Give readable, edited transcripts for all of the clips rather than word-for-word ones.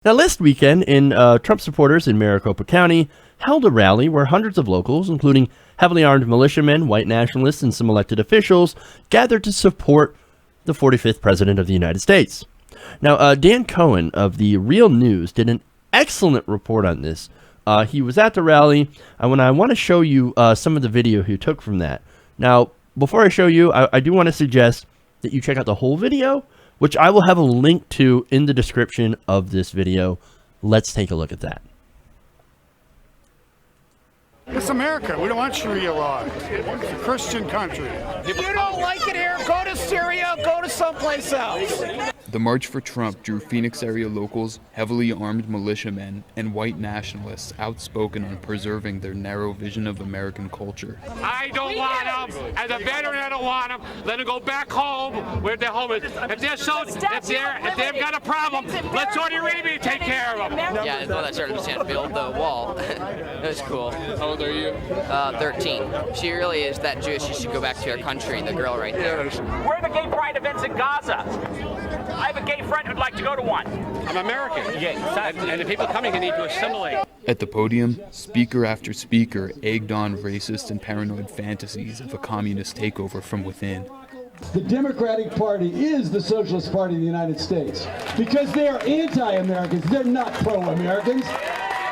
Now, last weekend, Trump supporters in Maricopa County held a rally where hundreds of locals, including heavily armed militiamen, white nationalists, and some elected officials, gathered to support the 45th president of the United States. Now, Dan Cohen of the Real News did an excellent report on this. He was at the rally, and I want to show you some of the video he took from that. Now, before I show you, I do want to suggest that you check out the whole video, which I will have a link to in the description of this video. Let's take a look at that. It's America. We don't want Sharia law. It's a Christian country. If you don't like it here, go to Syria, go to someplace else. The March for Trump drew Phoenix area locals, heavily armed militiamen, and white nationalists outspoken on preserving their narrow vision of American culture. I don't want them. As a veteran, I don't want them. Let them go back home where their home is. If they've got a problem, let Saudi Arabia take care of them. Yeah, well, that's certainly to build the wall. It was cool. How old are you? 13. She really is that Jewish. She should go back to her country. The girl right there. Where are the gay pride events in Gaza? I have a gay friend who'd like to go to one. I'm American, and the people coming need to assimilate. At the podium, speaker after speaker egged on racist and paranoid fantasies of a communist takeover from within. The Democratic Party is the Socialist Party of the United States because they are anti-Americans. They're not pro-Americans.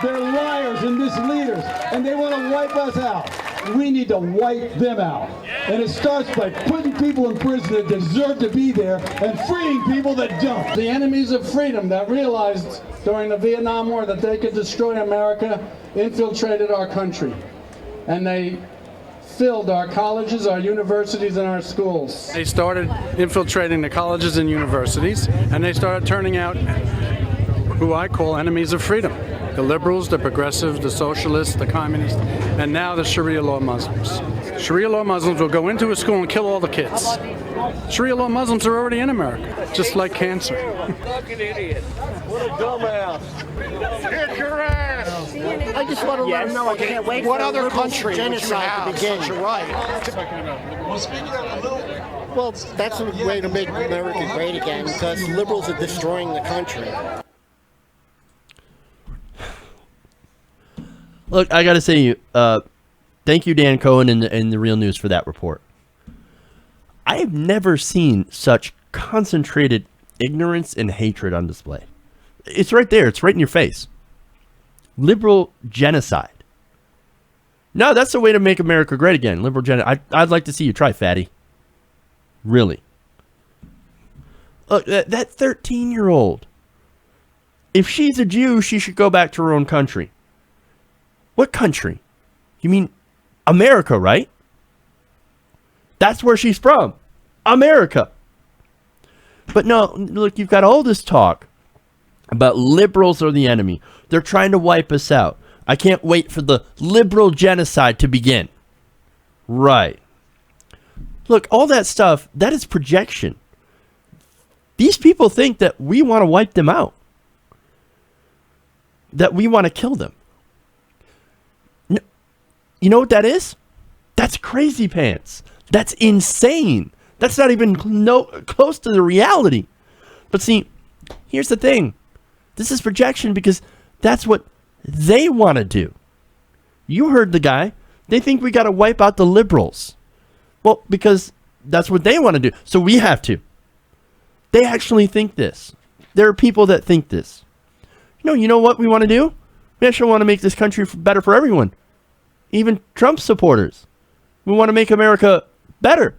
They're liars and misleaders, and they want to wipe us out. We need to wipe them out. And it starts by putting people in prison that deserve to be there and freeing people that don't. The enemies of freedom that realized during the Vietnam War that they could destroy America infiltrated our country. And they filled our colleges, our universities, and our schools. They started infiltrating the colleges and universities, and they started turning out who I call enemies of freedom. The liberals, the progressives, the socialists, the communists, and now the Sharia law Muslims. Sharia law Muslims will go into a school and kill all the kids. Sharia law Muslims are already in America, just like cancer. Fucking idiot. What a dumbass. Kick your ass! I just want to let them know I can't wait What for other country genocide to begin. You're right. Well, that's a way to make America great again because liberals are destroying the country. Look, I got to say, thank you, Dan Cohen and the Real News for that report. I have never seen such concentrated ignorance and hatred on display. It's right there. It's right in your face. Liberal genocide. No, that's the way to make America great again. Liberal genocide. I'd like to see you try, fatty. Really. Look, that 13-year-old. If she's a Jew, she should go back to her own country. What country? You mean America, right? That's where she's from. America. But no, look, you've got all this talk about liberals are the enemy. They're trying to wipe us out. I can't wait for the liberal genocide to begin. Right. Look, all that stuff, that is projection. These people think that we want to wipe them out. That we want to kill them. You know what that is? That's crazy pants. That's insane. That's not even close to the reality. But see, here's the thing. This is projection because that's what they want to do. You heard the guy. They think we got to wipe out the liberals. Well, because that's what they want to do. So we have to. They actually think this. There are people that think this. You know what we want to do? We actually want to make this country better for everyone. Even Trump supporters. We want to make America better.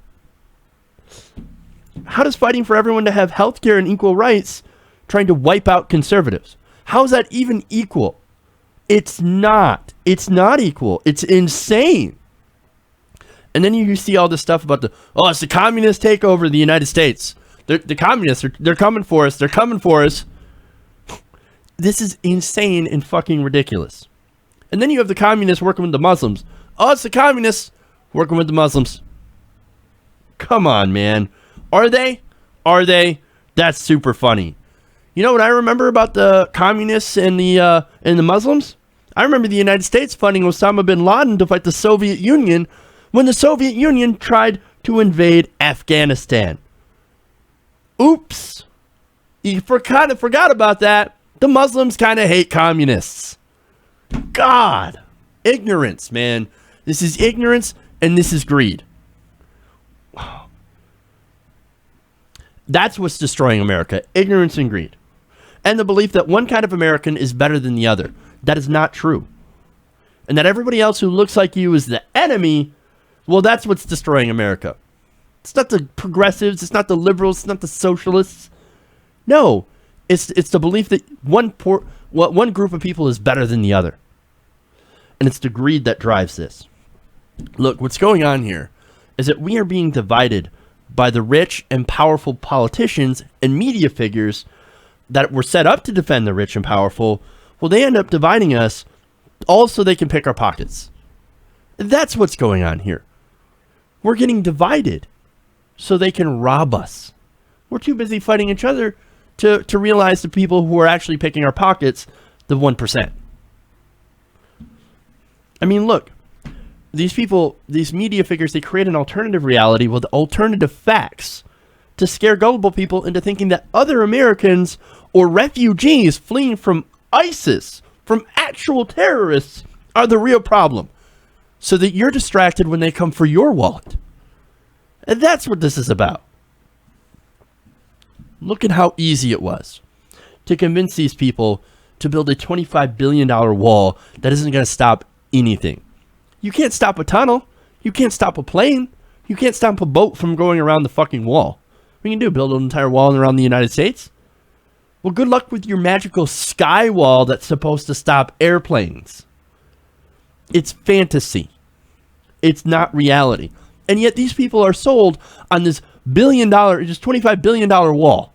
How does fighting for everyone to have health care and equal rights trying to wipe out conservatives? How is that even equal? It's not. It's not equal. It's insane. And then you see all this stuff about it's the communist takeover of the United States. The communists, they're coming for us. They're coming for us. This is insane and fucking ridiculous. And then you have the communists working with the Muslims. Oh, it's the communists working with the Muslims. Come on, man. Are they? Are they? That's super funny. You know what I remember about the communists and the Muslims? I remember the United States funding Osama bin Laden to fight the Soviet Union when the Soviet Union tried to invade Afghanistan. Oops. You forgot about that. The Muslims kind of hate communists. God. Ignorance, man. This is ignorance and this is greed. That's what's destroying America. Ignorance and greed. And the belief that one kind of American is better than the other. That is not true. And that everybody else who looks like you is the enemy, well, that's what's destroying America. It's not the progressives, it's not the liberals, it's not the socialists. No, it's the belief that one group of people is better than the other. And it's the greed that drives this. Look, what's going on here is that we are being divided by the rich and powerful politicians and media figures that were set up to defend the rich and powerful. Well, they end up dividing us all so they can pick our pockets. That's what's going on here. We're getting divided so they can rob us. We're too busy fighting each other to realize the people who are actually picking our pockets, the 1%. I mean, look, these people, these media figures, they create an alternative reality with alternative facts to scare gullible people into thinking that other Americans or refugees fleeing from ISIS, from actual terrorists, are the real problem, so that you're distracted when they come for your wallet. And that's what this is about. Look at how easy it was to convince these people to build a $25 billion wall that isn't going to stop anything. You can't stop a tunnel. You can't stop a plane. You can't stop a boat from going around the fucking wall. What can you do? Build an entire wall around the United States? Well, good luck with your magical sky wall that's supposed to stop airplanes. It's fantasy. It's not reality. And yet these people are sold on this $25 billion wall.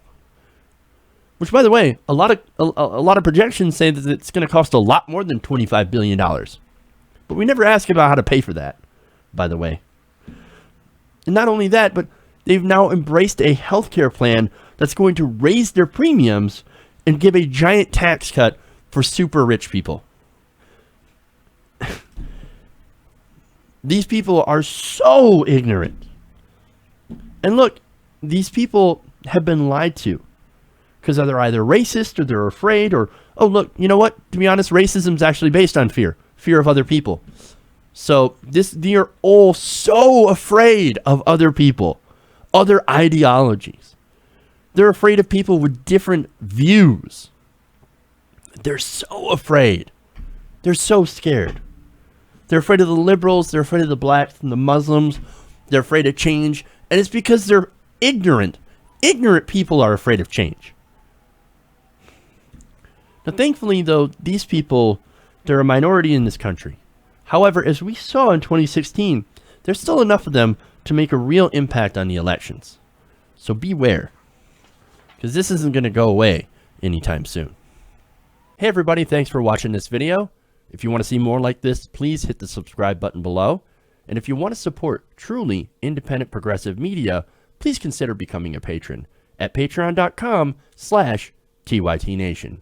Which, by the way, a lot of projections say that it's going to cost a lot more than $25 billion. But we never ask about how to pay for that, by the way. And not only that, but they've now embraced a healthcare plan that's going to raise their premiums and give a giant tax cut for super rich people. These people are so ignorant. And look, these people have been lied to because they're either racist or they're afraid or, oh, look, you know what? To be honest, racism is actually based on fear of other people. So they are all so afraid of other people, other ideologies. They're afraid of people with different views. They're so afraid. They're so scared. They're afraid of the liberals. They're afraid of the blacks and the Muslims. They're afraid of change. And it's because they're ignorant. Ignorant people are afraid of change. Now, thankfully, though, these people, they're a minority in this country. However, as we saw in 2016, there's still enough of them to make a real impact on the elections. So beware, because this isn't going to go away anytime soon. Hey everybody, thanks for watching this video. If you want to see more like this, please hit the subscribe button below. And if you want to support truly independent progressive media, please consider becoming a patron at patreon.com/TYTNation.